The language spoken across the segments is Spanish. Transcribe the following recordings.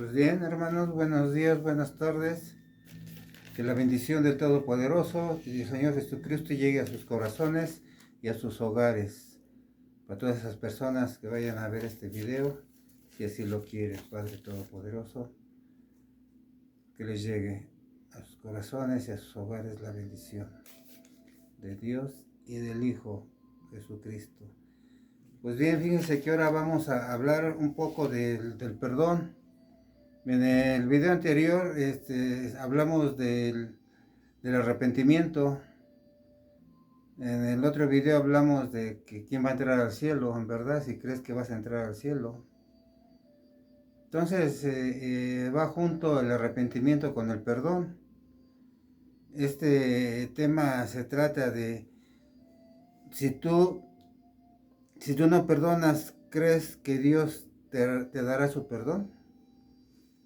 Pues bien, hermanos, buenos días, buenas tardes. Que la bendición del Todopoderoso y del Señor Jesucristo llegue a sus corazones y a sus hogares. Para todas esas personas que vayan a ver este video, si así lo quiere, Padre Todopoderoso, que les llegue a sus corazones y a sus hogares la bendición de Dios y del Hijo Jesucristo. Pues bien, fíjense que ahora vamos a hablar un poco del perdón. En el video anterior hablamos del arrepentimiento. En el otro video hablamos de que quién va a entrar al cielo, en verdad, si crees que vas a entrar al cielo. Entonces va junto el arrepentimiento con el perdón. Este tema se trata de si tú no perdonas, ¿crees que Dios te dará su perdón?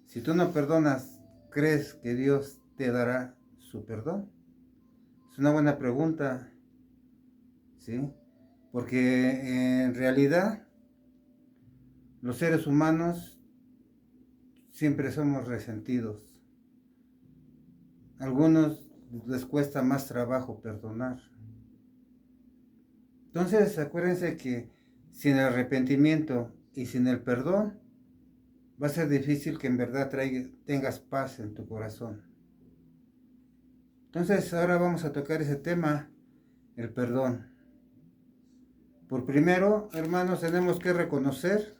Si tú no perdonas, ¿crees que Dios te dará su perdón? Es una buena pregunta, ¿sí? Porque en realidad los seres humanos siempre somos resentidos. A algunos les cuesta más trabajo perdonar. Entonces, acuérdense que sin el arrepentimiento y sin el perdón, va a ser difícil que en verdad tengas paz en tu corazón. Entonces, ahora vamos a tocar ese tema, el perdón. Por primero, hermanos, tenemos que reconocer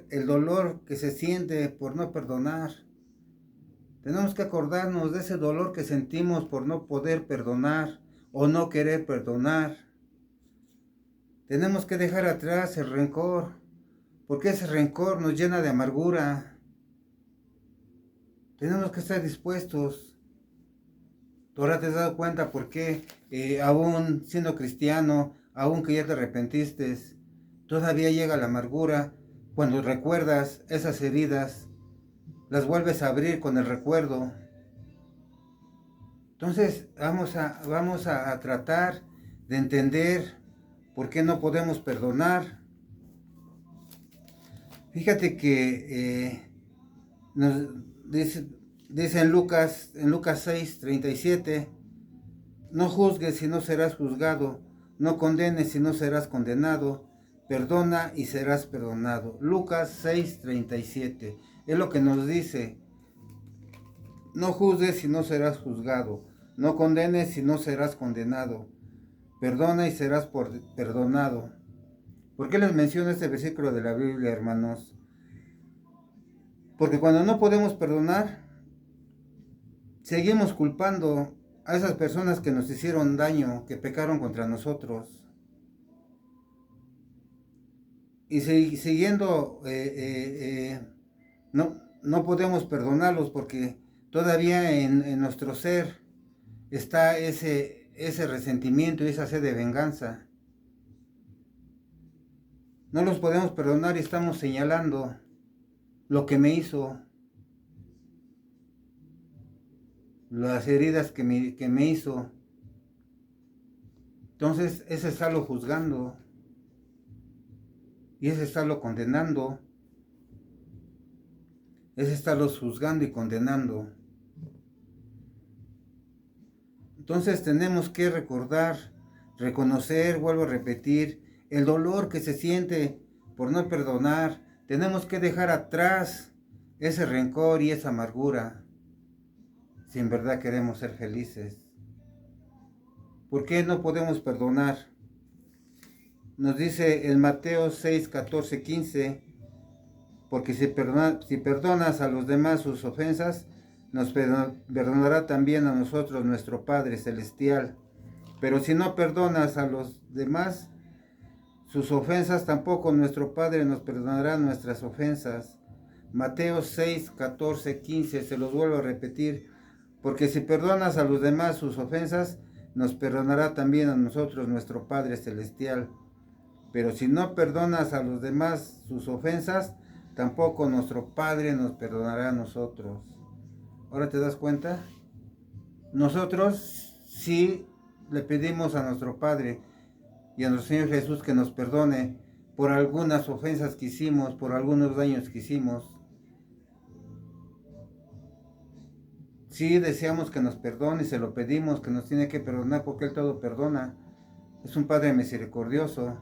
el dolor que se siente por no perdonar. Tenemos que acordarnos de ese dolor que sentimos por no poder perdonar o no querer perdonar. Tenemos que dejar atrás el rencor, porque ese rencor nos llena de amargura. Tenemos que estar dispuestos. Ahora te has dado cuenta por qué, aún siendo cristiano, aún que ya te arrepentiste, todavía llega la amargura. Cuando recuerdas esas heridas, las vuelves a abrir con el recuerdo. Entonces vamos a tratar de entender por qué no podemos perdonar. Fíjate que nos dice en Lucas 6:37, no juzgues y no serás juzgado, no condenes y no serás condenado, perdona y serás perdonado. Lucas 6:37 es lo que nos dice. No juzgues y no serás juzgado, no condenes y no serás condenado, perdona y serás perdonado. ¿Por qué les menciono este versículo de la Biblia, hermanos? Porque cuando no podemos perdonar, seguimos culpando a esas personas que nos hicieron daño, que pecaron contra nosotros. Y siguiendo, no podemos perdonarlos porque todavía en nuestro ser está ese resentimiento y esa sed de venganza. No los podemos perdonar y estamos señalando lo que me hizo, las heridas que me hizo. Entonces, ese es estarlo juzgando y ese es estarlo condenando, es estarlos juzgando y condenando. Entonces tenemos que recordar, reconocer, vuelvo a repetir, el dolor que se siente por no perdonar. Tenemos que dejar atrás ese rencor y esa amargura, si en verdad queremos ser felices. ¿Por qué no podemos perdonar? Nos dice en Mateo 6, 14, 15, porque si perdonas a los demás sus ofensas, nos perdonará también a nosotros nuestro Padre Celestial. Pero si no perdonas a los demás sus ofensas, tampoco nuestro Padre nos perdonará nuestras ofensas. Mateo 6, 14, 15, se los vuelvo a repetir. Porque si perdonas a los demás sus ofensas, nos perdonará también a nosotros nuestro Padre Celestial. Pero si no perdonas a los demás sus ofensas, tampoco nuestro Padre nos perdonará a nosotros. ¿Ahora te das cuenta? Nosotros sí le pedimos a nuestro Padre y a nuestro Señor Jesús que nos perdone, por algunas ofensas que hicimos, por algunos daños que hicimos. Sí deseamos que nos perdone y se lo pedimos, que nos tiene que perdonar porque Él todo perdona. Es un Padre misericordioso.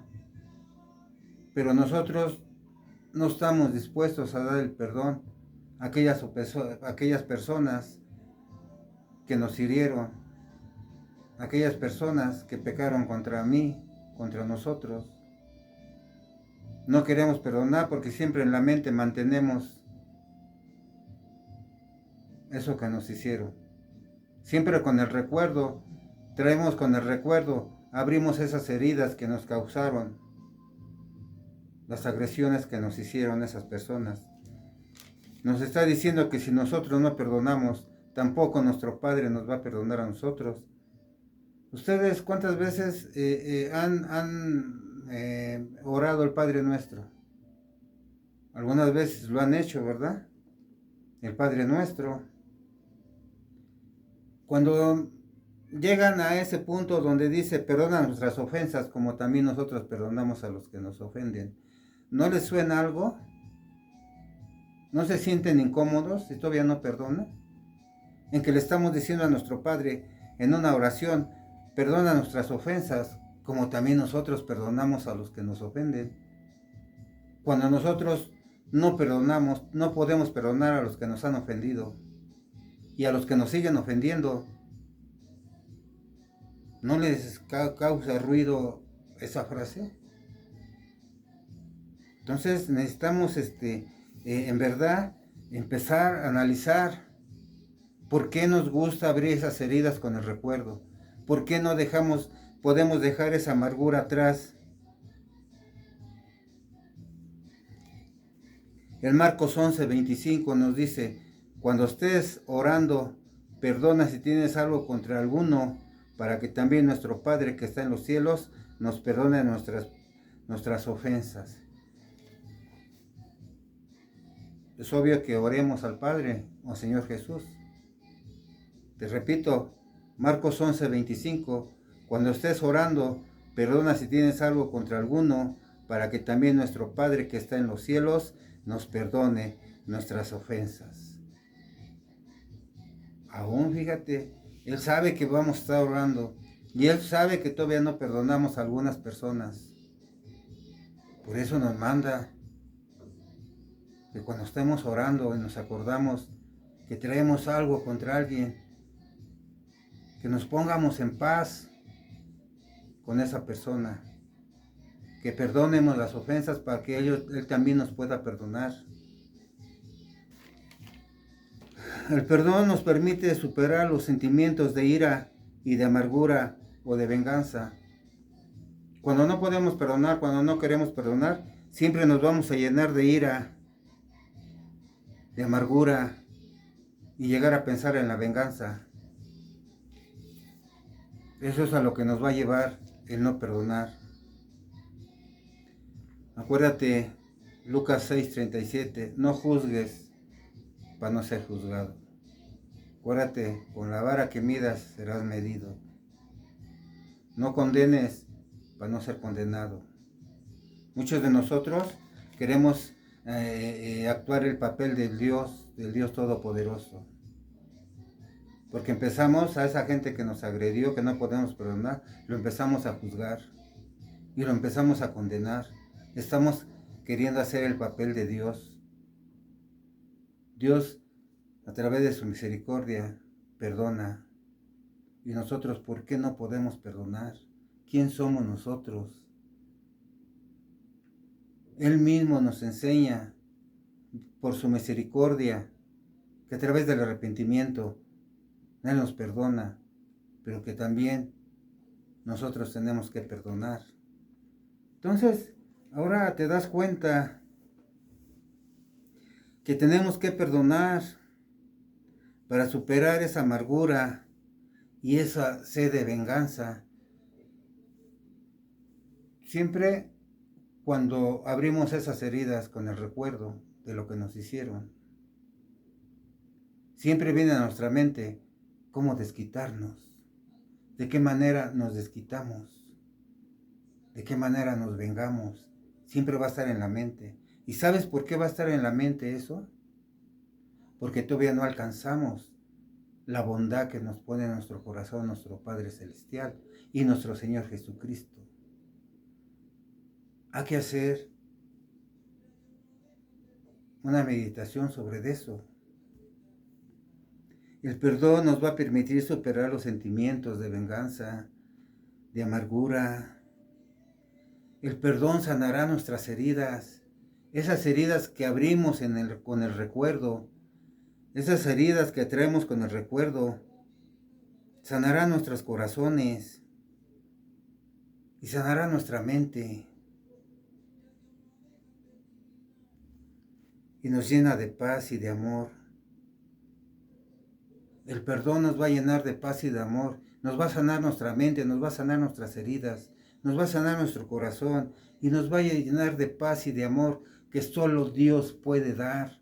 Pero nosotros no estamos dispuestos a dar el perdón a aquellas personas que nos hirieron, a aquellas personas que pecaron contra mí, contra nosotros. No queremos perdonar porque siempre en la mente mantenemos eso que nos hicieron. Siempre con el recuerdo, traemos con el recuerdo, abrimos esas heridas que nos causaron, las agresiones que nos hicieron esas personas. Nos está diciendo que si nosotros no perdonamos, tampoco nuestro Padre nos va a perdonar a nosotros. ¿Ustedes cuántas veces han orado el Padre Nuestro? Algunas veces lo han hecho, ¿verdad? El Padre Nuestro. Cuando llegan a ese punto donde dice, perdona nuestras ofensas como también nosotros perdonamos a los que nos ofenden, ¿no les suena algo? ¿No se sienten incómodos si todavía no perdonan? En que le estamos diciendo a nuestro Padre en una oración, perdona nuestras ofensas como también nosotros perdonamos a los que nos ofenden. Cuando nosotros no perdonamos, no podemos perdonar a los que nos han ofendido y a los que nos siguen ofendiendo. ¿No les causa ruido esa frase? Entonces necesitamos en verdad empezar a analizar por qué nos gusta abrir esas heridas con el recuerdo, por qué no podemos dejar esa amargura atrás. El Marcos 11:25 nos dice, cuando estés orando, perdona si tienes algo contra alguno, para que también nuestro Padre que está en los cielos nos perdone nuestras ofensas. Es obvio que oremos al Padre, al Señor Jesús. Te repito, Marcos 11:25, cuando estés orando, perdona si tienes algo contra alguno, para que también nuestro Padre que está en los cielos nos perdone nuestras ofensas. Aún fíjate, Él sabe que vamos a estar orando y Él sabe que todavía no perdonamos a algunas personas. Por eso nos manda que cuando estemos orando y nos acordamos que traemos algo contra alguien, que nos pongamos en paz con esa persona, que perdonemos las ofensas para que Él también nos pueda perdonar. El perdón nos permite superar los sentimientos de ira y de amargura o de venganza. Cuando no podemos perdonar, cuando no queremos perdonar, siempre nos vamos a llenar de ira, de amargura y llegar a pensar en la venganza. Eso es a lo que nos va a llevar el no perdonar. Acuérdate, Lucas 6:37, no juzgues para no ser juzgado. Acuérdate, con la vara que midas serás medido. No condenes para no ser condenado. Muchos de nosotros queremos actuar el papel del Dios Todopoderoso. Porque empezamos a esa gente que nos agredió, que no podemos perdonar, lo empezamos a juzgar y lo empezamos a condenar. Estamos queriendo hacer el papel de Dios. Dios, a través de su misericordia, perdona. Y nosotros, ¿por qué no podemos perdonar? ¿Quién somos nosotros? Él mismo nos enseña, por su misericordia, que a través del arrepentimiento, Él nos perdona, pero que también nosotros tenemos que perdonar. Entonces, ahora te das cuenta que tenemos que perdonar para superar esa amargura y esa sed de venganza. Siempre cuando abrimos esas heridas con el recuerdo de lo que nos hicieron, siempre viene a nuestra mente cómo desquitarnos, de qué manera nos desquitamos, de qué manera nos vengamos. siempre va a estar en la mente. ¿Y sabes por qué va a estar en la mente eso? Porque todavía no alcanzamos la bondad que nos pone en nuestro corazón nuestro Padre Celestial y nuestro Señor Jesucristo. Hay que hacer una meditación sobre eso. El perdón nos va a permitir superar los sentimientos de venganza, de amargura. El perdón sanará nuestras heridas, esas heridas que abrimos con el recuerdo, esas heridas que traemos con el recuerdo, sanará nuestros corazones y sanará nuestra mente y nos llena de paz y de amor. El perdón nos va a llenar de paz y de amor, nos va a sanar nuestra mente, nos va a sanar nuestras heridas, nos va a sanar nuestro corazón y nos va a llenar de paz y de amor que solo Dios puede dar,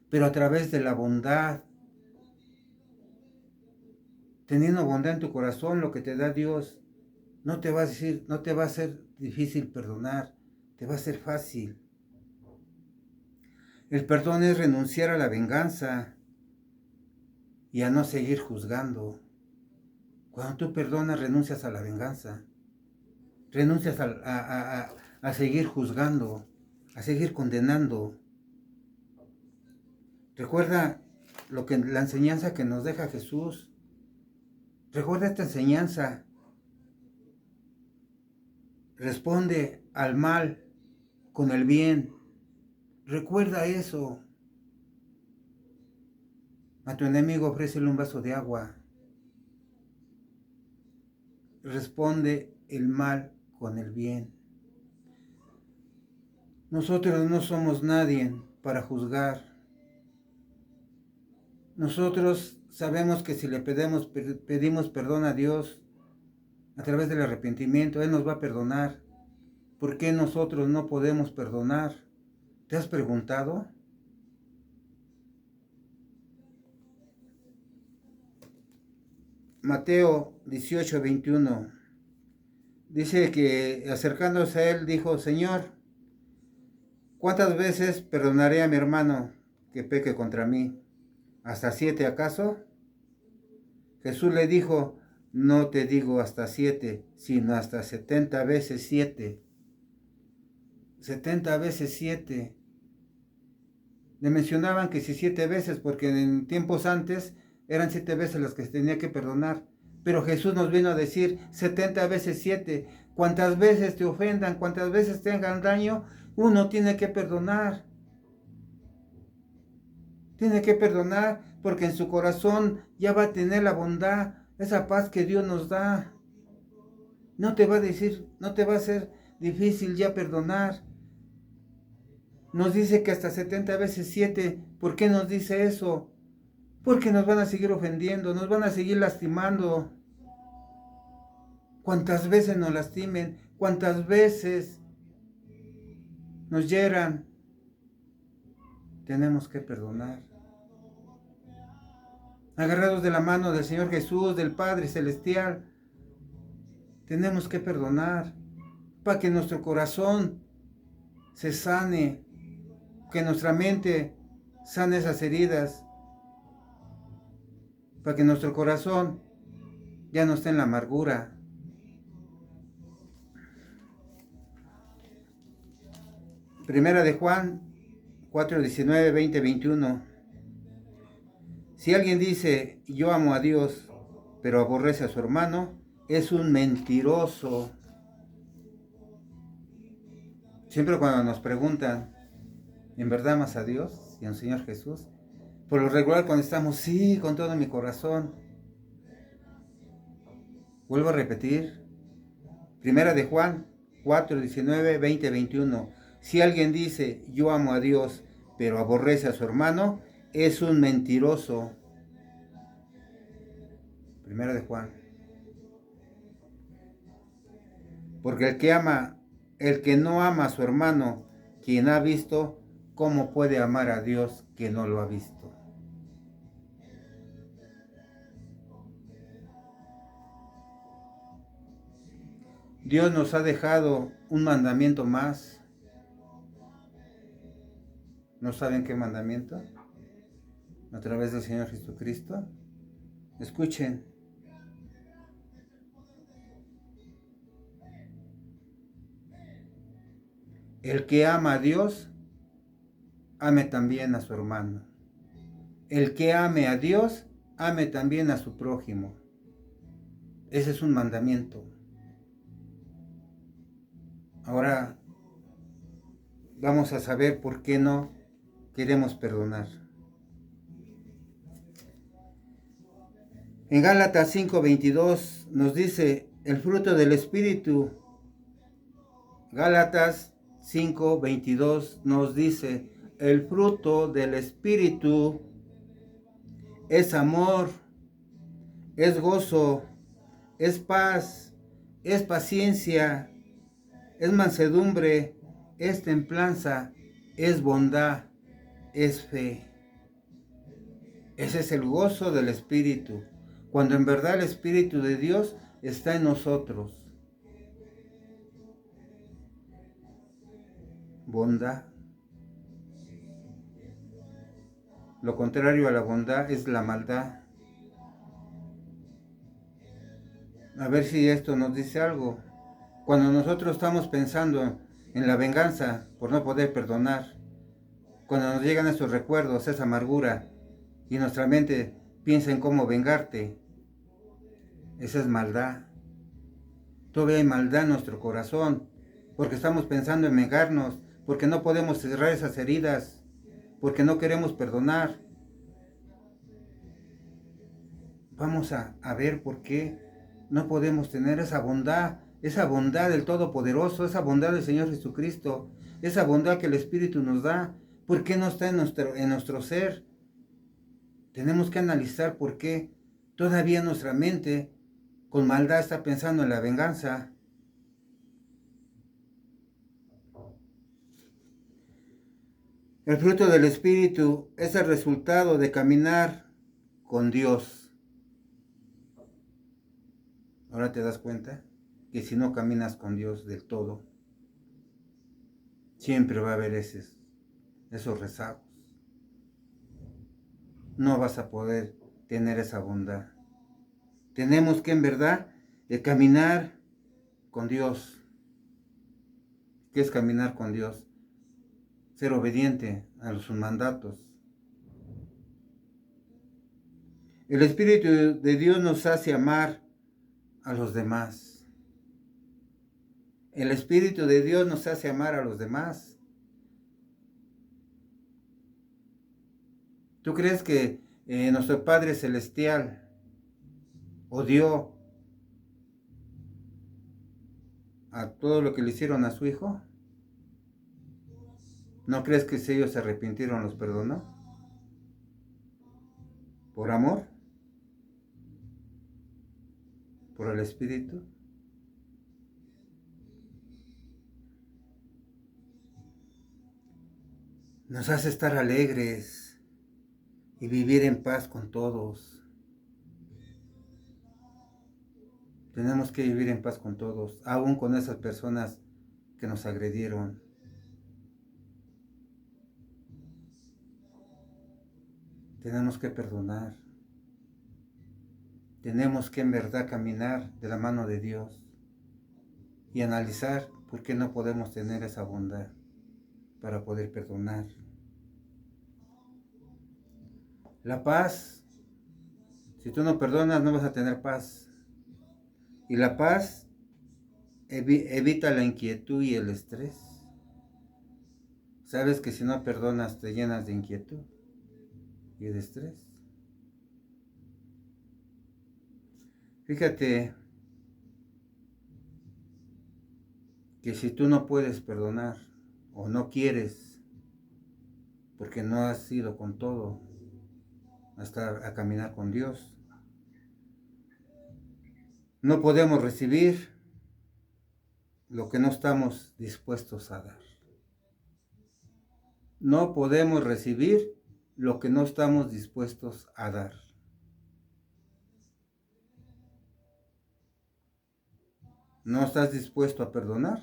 pero a través de la bondad. Teniendo bondad en tu corazón, lo que te da Dios, no te va a decir, no te va a ser difícil perdonar, te va a ser fácil. El perdón es renunciar a la venganza y a no seguir juzgando. Cuando tú perdonas, renuncias a la venganza, renuncias a seguir juzgando, a seguir condenando. Recuerda la enseñanza que nos deja Jesús. Recuerda esta enseñanza. Responde al mal con el bien. Recuerda eso. A tu enemigo ofrécele un vaso de agua. Responde el mal con el bien. Nosotros no somos nadie para juzgar. Nosotros sabemos que si le pedimos perdón a Dios a través del arrepentimiento, Él nos va a perdonar. ¿Por qué nosotros no podemos perdonar? ¿Te has preguntado? Mateo 18:21 dice que acercándose a él dijo: Señor, ¿cuántas veces perdonaré a mi hermano que peque contra mí? ¿Hasta 7 acaso? Jesús le dijo: no te digo hasta 7, sino hasta 70 veces 7. 70 veces 7. Le mencionaban que si 7 veces, porque en tiempos antes eran 7 veces las que se tenía que perdonar. Pero Jesús nos vino a decir 70 veces 7. Cuantas veces te ofendan, cuantas veces te hagan daño, uno tiene que perdonar. Tiene que perdonar porque en su corazón ya va a tener la bondad, esa paz que Dios nos da. No te va a decir, no te va a ser difícil ya perdonar. Nos dice que hasta 70 veces 7. ¿Por qué nos dice eso? Porque nos van a seguir ofendiendo, nos van a seguir lastimando. Cuantas veces nos lastimen, cuantas veces nos hieran, tenemos que perdonar. Agarrados de la mano del Señor Jesús, del Padre Celestial, tenemos que perdonar para que nuestro corazón se sane, que nuestra mente sane esas heridas, para que nuestro corazón ya no esté en la amargura. Primera de Juan 4:19, 20, 21. Si alguien dice yo amo a Dios, pero aborrece a su hermano, es un mentiroso. Siempre cuando nos preguntan, ¿en verdad amas a Dios y al Señor Jesús? Por lo regular contestamos, sí, con todo mi corazón. Vuelvo a repetir, Primera de Juan 4:19, 20, 21. Si alguien dice, yo amo a Dios, pero aborrece a su hermano, es un mentiroso. Primera de Juan. Porque el que no ama a su hermano, quien ha visto, ¿cómo puede amar a Dios que no lo ha visto? Dios nos ha dejado un mandamiento más. ¿No saben qué mandamiento? A través del Señor Jesucristo. Escuchen. El que ama a Dios, ame también a su hermano. El que ame a Dios, ame también a su prójimo. Ese es un mandamiento. Ahora vamos a saber por qué no queremos perdonar. En Gálatas 5:22 nos dice el fruto del Espíritu. Gálatas 5:22 nos dice, el fruto del Espíritu es amor, es gozo, es paz, es paciencia, es mansedumbre, es templanza, es bondad, es fe. Ese es el gozo del Espíritu, cuando en verdad el Espíritu de Dios está en nosotros. Bondad. Lo contrario a la bondad es la maldad. A ver si esto nos dice algo. Cuando nosotros estamos pensando en la venganza por no poder perdonar, cuando nos llegan esos recuerdos, esa amargura, y nuestra mente piensa en cómo vengarte, esa es maldad. Todavía hay maldad en nuestro corazón, porque estamos pensando en vengarnos, porque no podemos cerrar esas heridas, porque no queremos perdonar. Vamos a ver por qué no podemos tener esa bondad del Todopoderoso, esa bondad del Señor Jesucristo, esa bondad que el Espíritu nos da. ¿Por qué no está en nuestro ser? Tenemos que analizar por qué todavía nuestra mente con maldad está pensando en la venganza. El fruto del Espíritu es el resultado de caminar con Dios. Ahora te das cuenta que si no caminas con Dios del todo, siempre va a haber esos rezagos. No vas a poder tener esa bondad. Tenemos que en verdad caminar con Dios. ¿Qué es caminar con Dios? Ser obediente a sus mandatos. El Espíritu de Dios nos hace amar a los demás. El Espíritu de Dios nos hace amar a los demás. ¿Tú crees que nuestro Padre Celestial odió a todo lo que le hicieron a su Hijo? ¿No crees que si ellos se arrepintieron los perdonó? ¿Por amor? ¿Por el Espíritu? Nos hace estar alegres y vivir en paz con todos. Tenemos que vivir en paz con todos, aún con esas personas que nos agredieron. Tenemos que perdonar. Tenemos que en verdad caminar de la mano de Dios y analizar por qué no podemos tener esa bondad para poder perdonar. La paz, si tú no perdonas no vas a tener paz. Y la paz evita la inquietud y el estrés. ¿Sabes que si no perdonas te llenas de inquietud y de estrés? Fíjate que si tú no puedes perdonar o no quieres, porque no has ido con todo a caminar con Dios, no podemos recibir lo que no estamos dispuestos a dar. No podemos recibir lo que no estamos dispuestos a dar. ¿No estás dispuesto a perdonar?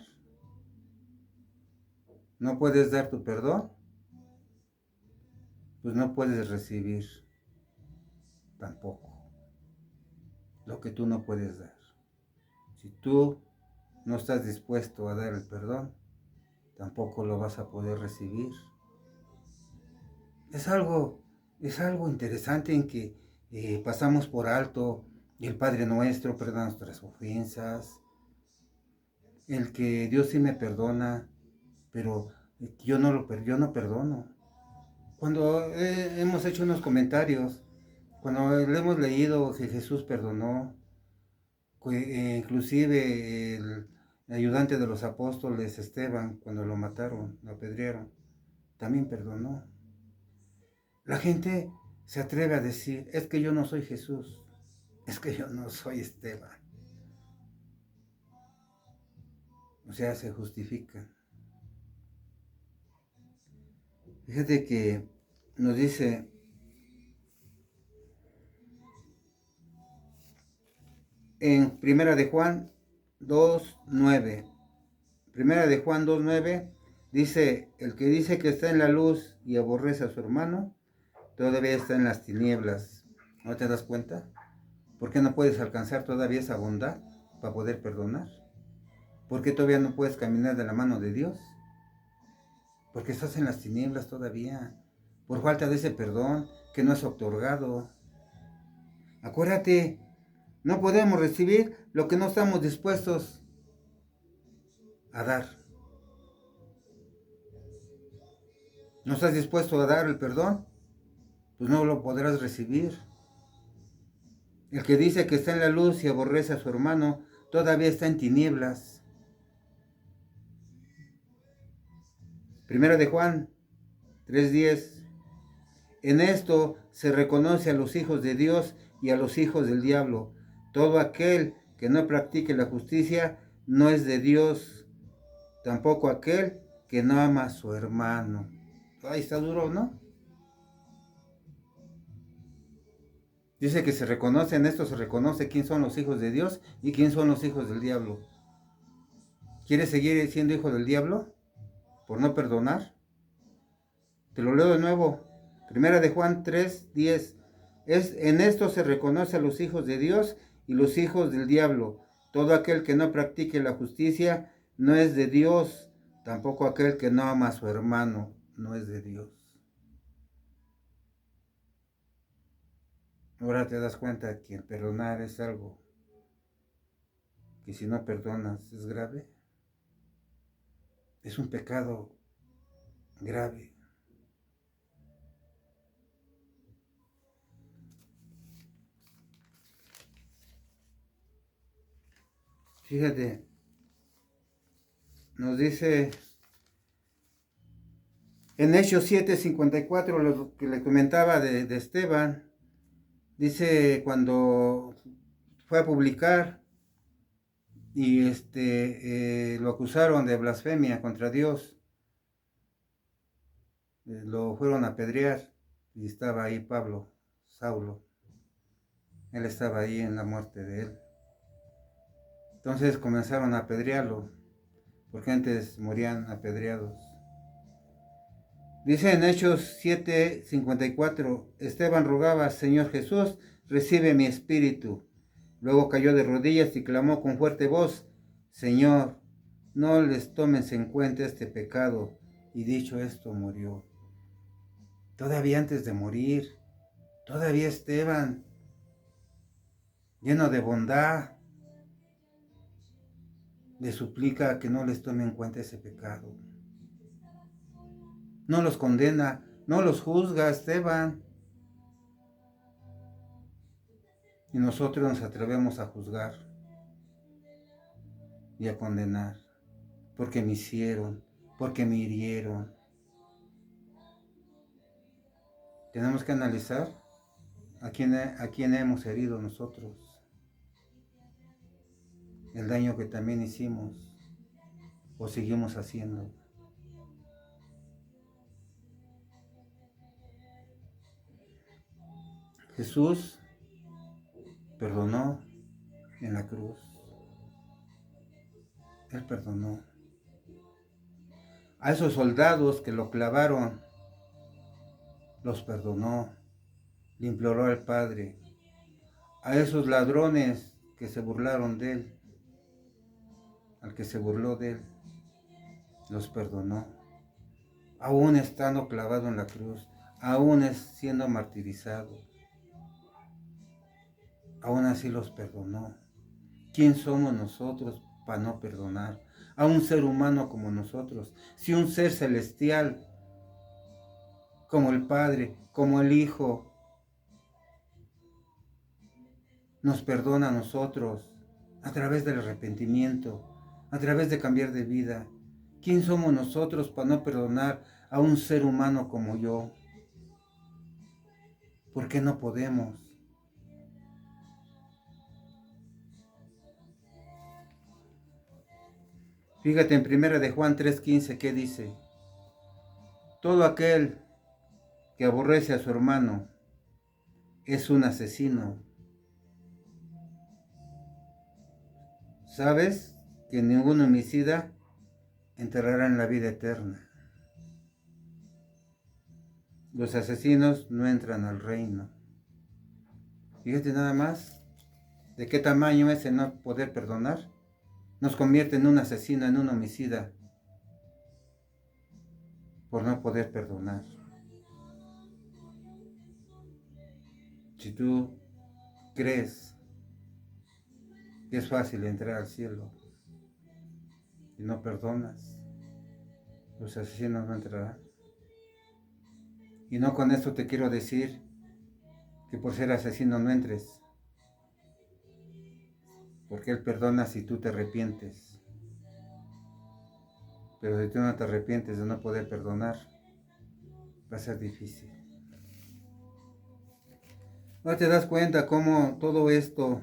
¿No puedes dar tu perdón? pues no puedes recibir tampoco lo que tú no puedes dar. Si tú no estás dispuesto a dar el perdón, tampoco lo vas a poder recibir. Es algo, es algo interesante en que pasamos por alto el Padre Nuestro, perdona nuestras ofensas, el que Dios sí me perdona, pero yo no perdono. Cuando hemos hecho unos comentarios, cuando le hemos leído que Jesús perdonó, inclusive el ayudante de los apóstoles, Esteban, cuando lo mataron, lo apedrearon, también perdonó. La gente se atreve a decir, es que yo no soy Jesús, es que yo no soy Esteban. O sea, se justifican. Fíjate que nos dice en Primera de Juan 2:9. Primera de Juan 2:9 dice, el que dice que está en la luz y aborrece a su hermano, todavía está en las tinieblas. ¿No te das cuenta? ¿Por qué no puedes alcanzar todavía esa bondad para poder perdonar? ¿Por qué todavía no puedes caminar de la mano de Dios? Porque estás en las tinieblas todavía, por falta de ese perdón que no es otorgado. Acuérdate, no podemos recibir lo que no estamos dispuestos a dar. ¿No estás dispuesto a dar el perdón? Pues no lo podrás recibir. El que dice que está en la luz y aborrece a su hermano, todavía está en tinieblas. Primera de Juan 3:10. En esto se reconoce a los hijos de Dios y a los hijos del diablo. Todo aquel que no practique la justicia no es de Dios, tampoco aquel que no ama a su hermano. Ahí está duro, ¿no? Dice que se reconoce, en esto se reconoce quién son los hijos de Dios y quién son los hijos del diablo. ¿Quieres seguir siendo hijo del diablo por no perdonar? Te lo leo de nuevo. Primera de Juan 3:10. En esto se reconoce a los hijos de Dios y los hijos del diablo. Todo aquel que no practique la justicia no es de Dios, tampoco aquel que no ama a su hermano no es de Dios. Ahora te das cuenta que el perdonar es algo que si no perdonas es grave. Es un pecado grave. Fíjate, nos dice en Hechos 7:54, lo que le comentaba de Esteban, dice cuando fue a publicar y lo acusaron de blasfemia contra Dios, lo fueron a apedrear y estaba ahí Pablo, Saulo, él estaba ahí en la muerte de él. Entonces comenzaron a apedrearlo, porque antes morían apedreados. Dice en Hechos 7:54, Esteban rogaba, Señor Jesús, recibe mi espíritu. Luego cayó de rodillas y clamó con fuerte voz, Señor, no les tomes en cuenta este pecado. Y dicho esto, murió. Todavía antes de morir, todavía Esteban, lleno de bondad, le suplica que no les tome en cuenta ese pecado. No los condena, no los juzga Esteban. Y nosotros nos atrevemos a juzgar y a condenar, porque me hicieron, porque me hirieron. Tenemos que analizar a quién hemos herido nosotros, el daño que también hicimos o seguimos haciendo. Jesús perdonó en la cruz. Él perdonó a esos soldados que lo clavaron los perdonó, le imploró al Padre. A esos ladrones que se burlaron de él, al que se burló de él, los perdonó. Aún estando clavado en la cruz, aún siendo martirizado, aún así los perdonó. ¿Quién somos nosotros para no perdonar a un ser humano como nosotros? Si un ser celestial como el Padre, como el Hijo, nos perdona a nosotros a través del arrepentimiento, a través de cambiar de vida. ¿Quién somos nosotros para no perdonar a un ser humano como yo? ¿Por qué no podemos? Fíjate en 1 de Juan 3:15, ¿qué dice? Todo aquel que aborrece a su hermano es un asesino. ¿Sabes que ningún homicida entrará en la vida eterna? Los asesinos no entran al reino. Fíjate nada más de qué tamaño es el no poder perdonar. Nos convierte en un asesino, en un homicida, por no poder perdonar. Si tú crees que es fácil entrar al cielo y no perdonas, los asesinos no entrarán. Y no con esto te quiero decir que por ser asesino no entres, porque Él perdona si tú te arrepientes. Pero si tú no te arrepientes de no poder perdonar, va a ser difícil. ¿No te das cuenta cómo todo esto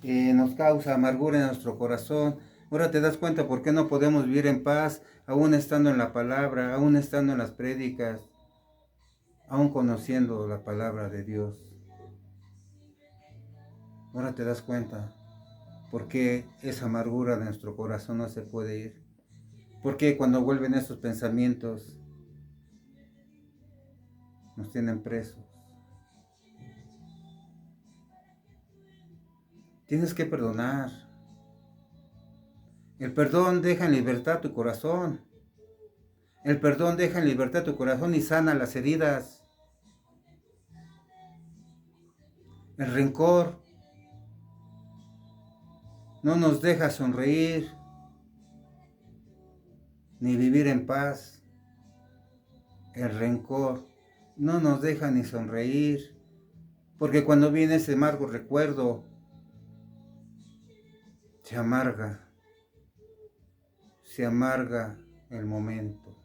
nos causa amargura en nuestro corazón? Ahora te das cuenta por qué no podemos vivir en paz, aún estando en la palabra, aún estando en las prédicas, aún conociendo la palabra de Dios. Ahora te das cuenta por qué esa amargura de nuestro corazón no se puede ir. ¿Por qué cuando vuelven esos pensamientos nos tienen presos? Tienes que perdonar. El perdón deja en libertad tu corazón. El perdón deja en libertad tu corazón y sana las heridas. El rencor no nos deja sonreír ni vivir en paz. El rencor no nos deja ni sonreír, porque cuando viene ese amargo recuerdo, se amarga el momento.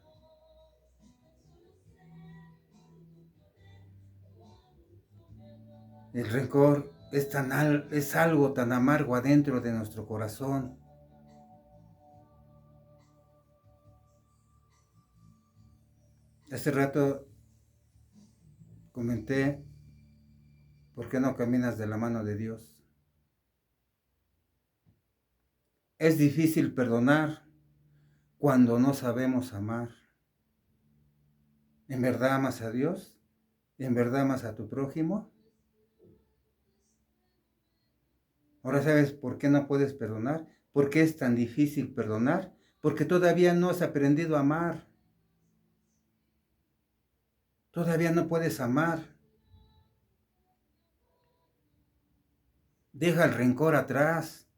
El rencor es algo tan amargo adentro de nuestro corazón. Hace rato comenté, ¿por qué no caminas de la mano de Dios? Es difícil perdonar cuando no sabemos amar. ¿En verdad amas a Dios? ¿En verdad amas a tu prójimo? Ahora sabes por qué no puedes perdonar. ¿Por qué es tan difícil perdonar? Porque todavía no has aprendido a amar. Todavía no puedes amar. Deja el rencor atrás.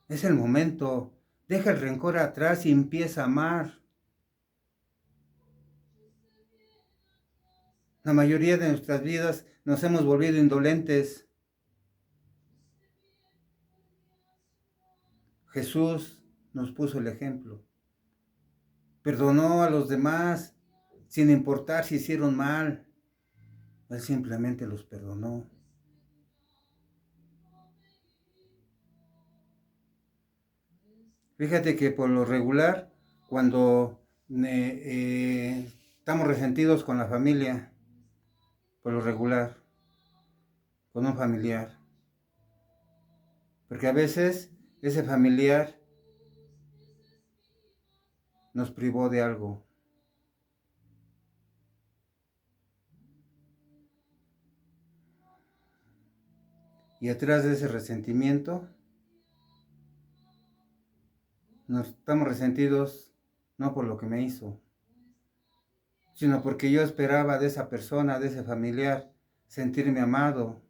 Es el momento. Deja el rencor atrás y empieza a amar. La mayoría de nuestras vidas nos hemos volvido indolentes. Jesús nos puso el ejemplo. Perdonó a los demás sin importar si hicieron mal. Él simplemente los perdonó. Fíjate que por lo regular, cuando estamos resentidos con la familia, por lo regular, con un familiar, porque a veces ese familiar nos privó de algo, Y atrás de ese resentimiento, nos estamos resentidos no por lo que me hizo, sino porque yo esperaba de esa persona, de ese familiar, sentirme amado.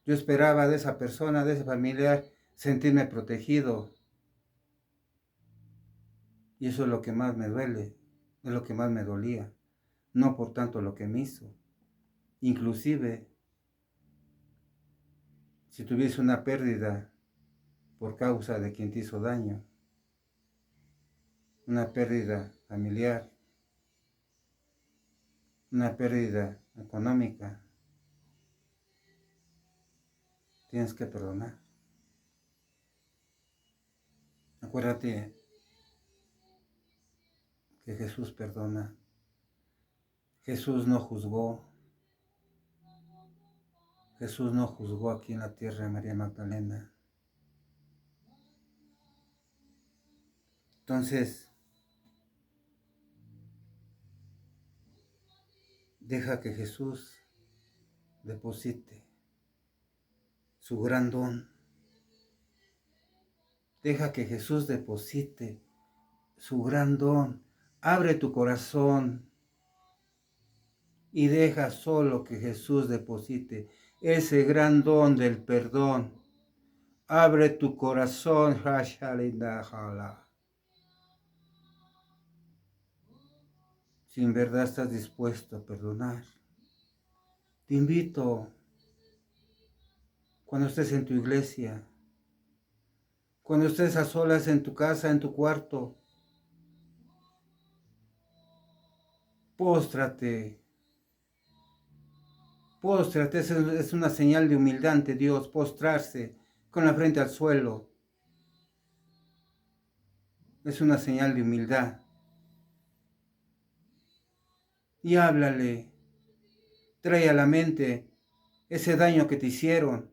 Yo esperaba de esa persona, de ese familiar, sentirme protegido. Y eso es lo que más me duele, es lo que más me dolía. No por tanto lo que me hizo. Inclusive, si tuviese una pérdida por causa de quien te hizo daño, una pérdida familiar, una pérdida económica, tienes que perdonar. Acuérdate que Jesús perdona. Jesús no juzgó. Jesús no juzgó aquí en la tierra a María Magdalena. Entonces, deja que Jesús deposite su gran don. Deja que Jesús deposite su gran don. Abre tu corazón y deja solo que Jesús deposite ese gran don del perdón. Abre tu corazón. Si en verdad estás dispuesto a perdonar, te invito, cuando estés en tu iglesia, cuando estés a solas en tu casa, en tu cuarto, póstrate. Póstrate, es una señal de humildad ante Dios, postrarse con la frente al suelo. Es una señal de humildad. Y háblale, trae a la mente ese daño que te hicieron.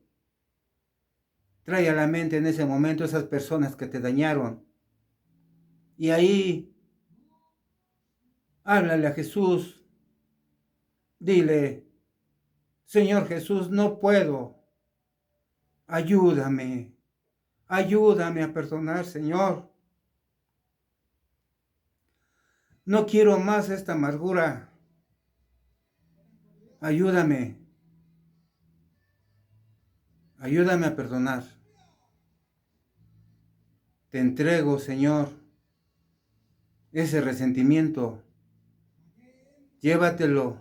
Trae a la mente en ese momento esas personas que te dañaron. Y ahí, háblale a Jesús. Dile, Señor Jesús, no puedo. Ayúdame. Ayúdame a perdonar, Señor. No quiero más esta amargura. Ayúdame. Ayúdame a perdonar. Te entrego, Señor, ese resentimiento. Llévatelo.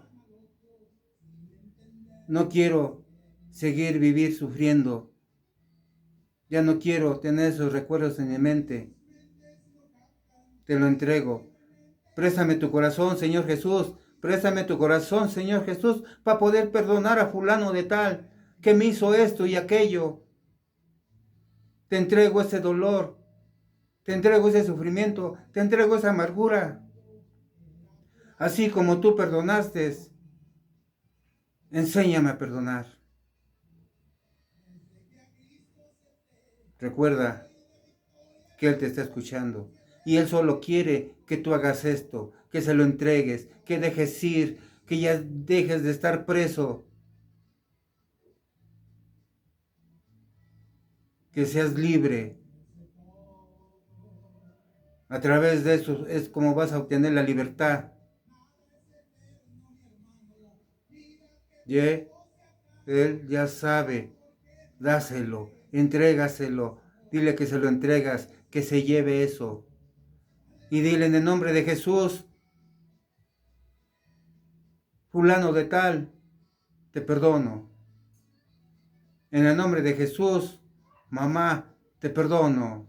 No quiero vivir sufriendo. Ya no quiero tener esos recuerdos en mi mente. Te lo entrego. Préstame tu corazón, Señor Jesús. Préstame tu corazón, Señor Jesús, para poder perdonar a fulano de tal que me hizo esto y aquello. Te entrego ese dolor. Te entrego ese sufrimiento. Te entrego esa amargura. Así como tú perdonaste, enséñame a perdonar. Recuerda que Él te está escuchando y Él solo quiere que tú hagas esto, que se lo entregues, que dejes ir, que ya dejes de estar preso, que seas libre. A través de eso es como vas a obtener la libertad. Y Él ya sabe, dáselo, entrégaselo, dile que se lo entregas, que se lleve eso. Y dile en el nombre de Jesús, fulano de tal, te perdono. En el nombre de Jesús, mamá, te perdono.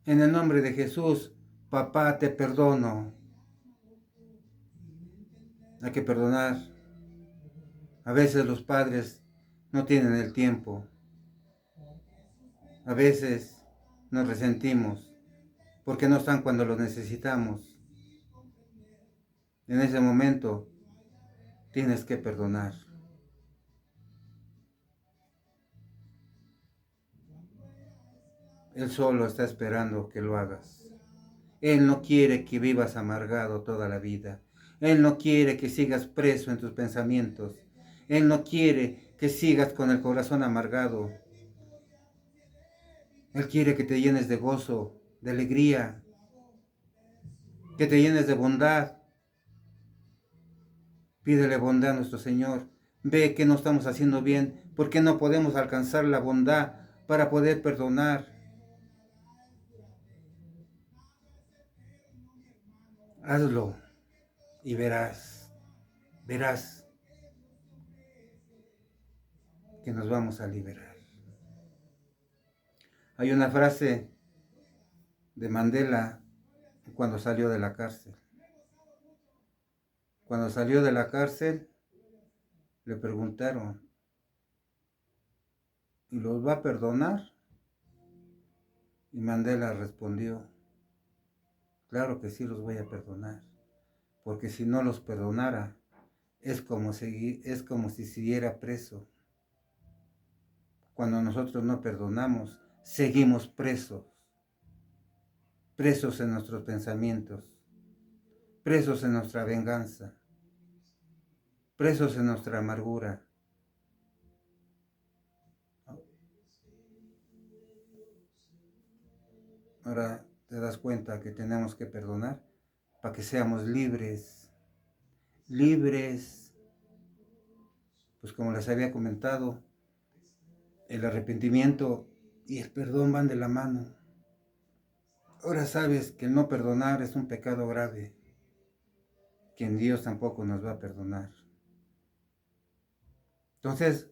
En el nombre de Jesús, papá, te perdono. Hay que perdonar. A veces los padres no tienen el tiempo. A veces nos resentimos porque no están cuando los necesitamos. En ese momento tienes que perdonar. Él solo está esperando que lo hagas. Él no quiere que vivas amargado toda la vida. Él no quiere que sigas preso en tus pensamientos. Él no quiere que sigas con el corazón amargado. Él quiere que te llenes de gozo, de alegría, que te llenes de bondad. Pídele bondad a nuestro Señor. Ve que no estamos haciendo bien, porque no podemos alcanzar la bondad para poder perdonar. Hazlo y verás que nos vamos a liberar. Hay una frase de Mandela cuando salió de la cárcel. Cuando salió de la cárcel, le preguntaron, ¿y los va a perdonar? Y Mandela respondió, claro que sí los voy a perdonar, porque si no los perdonara, es como si siguiera preso. Cuando nosotros no perdonamos, seguimos presos en nuestros pensamientos, presos en nuestra venganza, presos en nuestra amargura. Ahora te das cuenta que tenemos que perdonar para que seamos libres. Pues como les había comentado, el arrepentimiento y el perdón van de la mano. Ahora sabes que el no perdonar es un pecado grave, que en Dios tampoco nos va a perdonar. Entonces,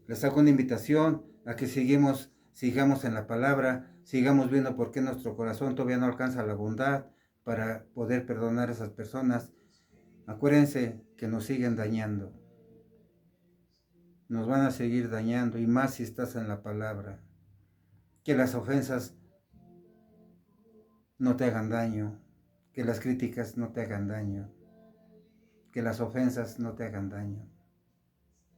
les hago una invitación a que sigamos en la palabra, sigamos viendo por qué nuestro corazón todavía no alcanza la bondad para poder perdonar a esas personas. Acuérdense que nos siguen dañando. Nos van a seguir dañando, y más si estás en la palabra. Que las ofensas no te hagan daño, que las críticas no te hagan daño, que las ofensas no te hagan daño.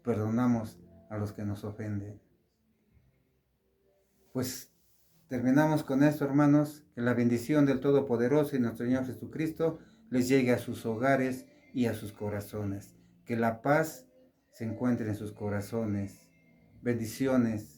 Perdonamos a los que nos ofenden. Pues terminamos con esto, hermanos. Que la bendición del Todopoderoso y nuestro Señor Jesucristo les llegue a sus hogares y a sus corazones. Que la paz se encuentre en sus corazones. Bendiciones.